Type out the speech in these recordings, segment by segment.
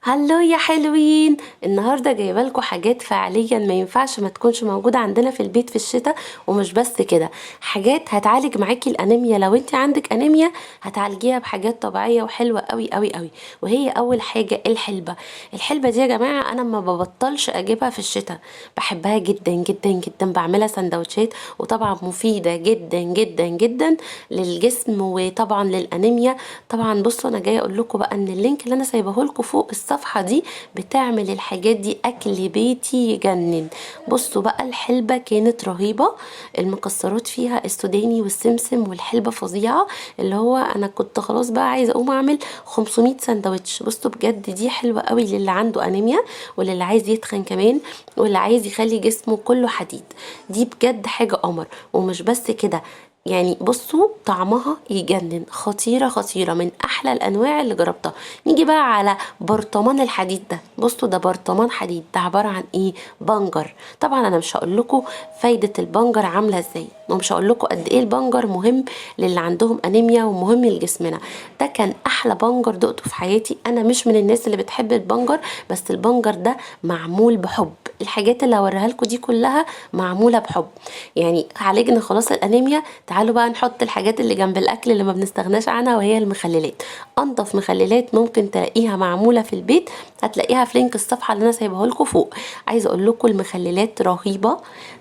هلو يا حلوين، النهارده جايبه لكم حاجات فعليا ما ينفعش ما تكونش موجوده عندنا في البيت في الشتاء. ومش بس كده، حاجات هتعالج معاكي الانيميا. لو انت عندك انيميا هتعالجيها بحاجات طبيعيه وحلوه قوي قوي قوي. وهي اول حاجه الحلبه. الحلبه دي يا جماعه انا ما ببطلش اجيبها في الشتاء، بحبها جدا جدا جدا، بعملها سندوتشات وطبعا مفيده جدا جدا جدا للجسم وطبعا للانيميا. طبعا بصوا انا جايه اقول لكم بقى ان اللينك اللي انا سايبه لكم فوق الصفحه دي بتعمل الحاجات دي اكل بيتي يجنن. بصوا بقى الحلبه كانت رهيبه، المكسرات فيها السوداني والسمسم والحلبه فظيعه. اللي هو انا كنت خلاص بقى عايزه اقوم اعمل 500 سندوتش. بصوا بجد دي حلوه قوي للي عنده انيميا وللي عايز يتخن كمان واللي عايز يخلي جسمه كله حديد. دي بجد حاجه قمر. ومش بس كده، يعني بصوا طعمها يجنن، خطيرة خطيرة، من أحلى الأنواع اللي جربتها. نيجي بقى على برطمان الحديد ده. بصوا ده برطمان حديد، ده عبارة عن إيه؟ بنجر. طبعا أنا مش هقول لكم فايدة البنجر عاملة إزاي، ومش هقول لكم قد إيه البنجر مهم للي عندهم أنيميا ومهم لجسمنا. ده كان أحلى بنجر دقته في حياتي. أنا مش من الناس اللي بتحب البنجر، بس البنجر ده معمول بحب. الحاجات اللي هوريها لكم دي كلها معمولة بحب. يعني عالجنا خلاص الأنيميا، تعالوا بقى نحط الحاجات اللي جنب الاكل اللي ما بنستغناش عنها، وهي المخللات. انضف مخللات ممكن تلاقيها معموله في البيت هتلاقيها في لينك الصفحه اللي انا سايبه لكم فوق. عايزه اقول لكم المخللات رهيبه،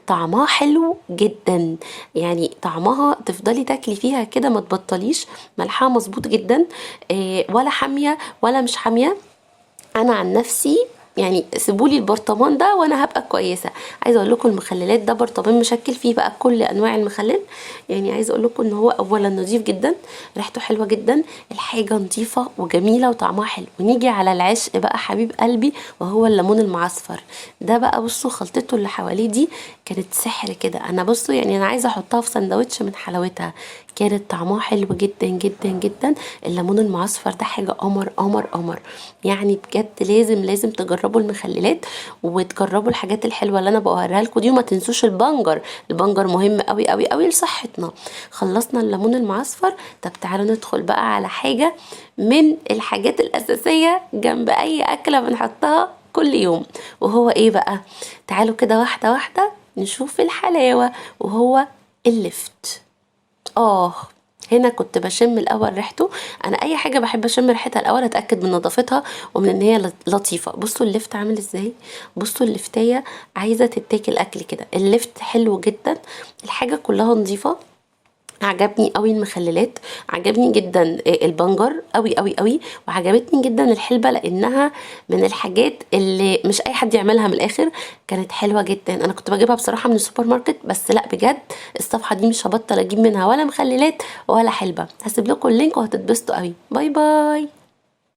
طعمها حلو جدا. يعني طعمها تفضلي تاكلي فيها كده ما تبطليش. ملحها مظبوط جدا، ولا حاميه ولا مش حاميه. انا عن نفسي يعني سيبولي البرطمان ده وانا هبقى كويسه. عايزه اقول لكم المخللات ده برطمان مشكل فيه بقى كل انواع المخلل. يعني عايزه اقول لكم ان هو اولا نظيف جدا، ريحته حلوه جدا، الحاجه نظيفه وجميله وطعمها حلو. ونيجي على العشق بقى حبيب قلبي وهو الليمون المعصفر. ده بقى بصوا خلطته اللي حواليه دي كانت سحر كده. انا بصوا يعني انا عايزه احطها في سندوتش من حلاوتها. كانت طعمها حلو جدا جدا جدا. الليمون المعصفر ده حاجه قمر قمر قمر. يعني بجد لازم لازم تجربوا المخللات وتجربوا الحاجات الحلوه اللي انا بوريها لكم دي. وما تنسوش البنجر، البنجر مهم قوي قوي قوي لصحتنا. خلصنا الليمون المعصفر. طب تعالوا ندخل بقى على حاجه من الحاجات الاساسيه جنب اي اكله بنحطها كل يوم. وهو ايه بقى؟ تعالوا كده واحده واحده نشوف الحلاوه. وهو اللفت. اه، هنا كنت بشم الاول ريحته. انا اي حاجه بحب اشم ريحتها الاول، اتاكد من نظافتها ومن ان هي لطيفه. بصوا اللفت عامل ازاي، بصوا اللفتايه عايزه تتاكل اكل كده. اللفت حلو جدا، الحاجه كلها نظيفه. عجبني قوي المخللات، عجبني جدا البنجر قوي قوي قوي، وعجبتني جدا الحلبة لانها من الحاجات اللي مش اي حد يعملها. من الاخر كانت حلوة جدا. انا كنت بجيبها بصراحة من السوبر ماركت، بس لا بجد الصفحة دي مش هبطل اجيب منها ولا مخللات ولا حلبة. هسيب لكم اللينك وهتتبسطوا قوي. باي باي.